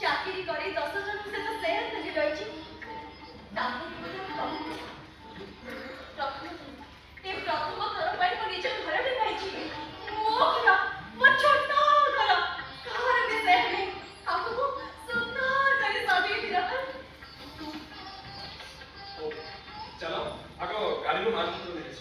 ଚାକିରି କରି 10 ଜଣଙ୍କ ସହିତ ସେୟାର କରି ରହିଛି। ପ୍ରଥମ ଥର ପାଇଁ ମୁଁ ନିଜ ଘରଟେ ପାଇଛି। ମୋ ଘର, ମୋ ଛୋଟ ଘର, କାହାର ବି ସେୟାର ନାହିଁ। ଆଗକୁ ସୁନ୍ଦର କରି ସଜେଇକି ରଖ। चलो आगो गाड़ी को मार्ग तो देखिए